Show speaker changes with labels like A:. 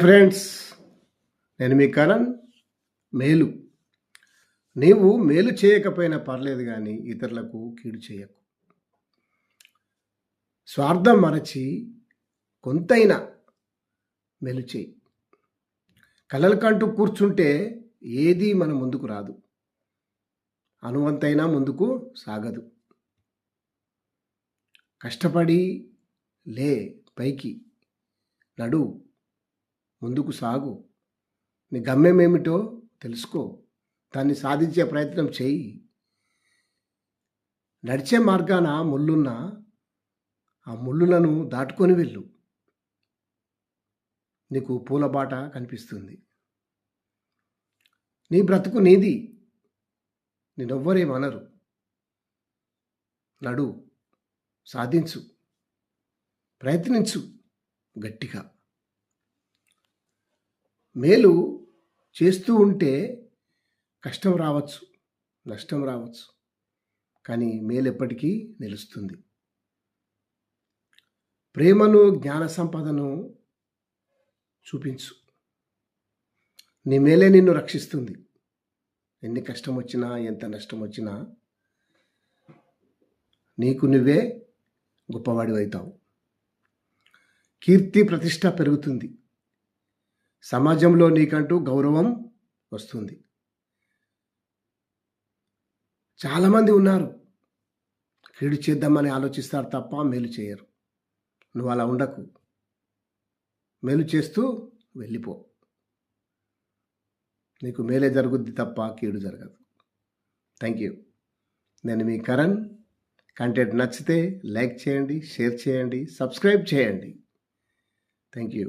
A: Friends, నేను మీ కరణ్. మేలు నీవు మేలు చేయకపోయినా పర్లేదు కానీ ఇతరులకు కీడు చేయకు. స్వార్థం మరచి కొంతైనా మేలు చేయి. కలలు కంటూ కూర్చుంటే ఏది మన ముందుకు రాదు, అనువంతైనా ముందుకు సాగదు. కష్టపడి లే, పైకి నడు, ముందుకు సాగు. నీ గమ్యం ఏమిటో తెలుసుకో, దాన్ని సాధించే ప్రయత్నం చేయి. నడిచే మార్గాన ముళ్ళున్న ఆ ముళ్ళులను దాటుకొని వెళ్ళు, నీకు పూలబాట కనిపిస్తుంది. నీ బ్రతుకు నీది, నేనెవ్వరేమనరు. నడు, సాధించు, ప్రయత్నించు గట్టిగా. మేలు చేస్తూ ఉంటే కష్టం రావచ్చు, నష్టం రావచ్చు, కానీ మేలు ఎప్పటికీ నిలుస్తుంది. ప్రేమను, జ్ఞాన సంపదను చూపించు. నీ మేలే నిన్ను రక్షిస్తుంది. ఎన్ని కష్టం వచ్చినా, ఎంత నష్టం వచ్చినా నీకు నువ్వే గొప్పవాడివి అవుతావు. కీర్తి ప్రతిష్ట పెరుగుతుంది. సమాజంలో నీకంటూ గౌరవం వస్తుంది. చాలామంది ఉన్నారు, కీడు చేద్దామని ఆలోచిస్తారు తప్ప మేలు చేయరు. నువ్వు అలా ఉండకు, మేలు చేస్తూ వెళ్ళిపో. నీకు మేలే జరుగుద్ది తప్ప కీడు జరగదు. Thank you. నేను మీ కరణ్. కంటెంట్ నచ్చితే లైక్ చేయండి, షేర్ చేయండి, సబ్స్క్రైబ్ చేయండి. Thank you.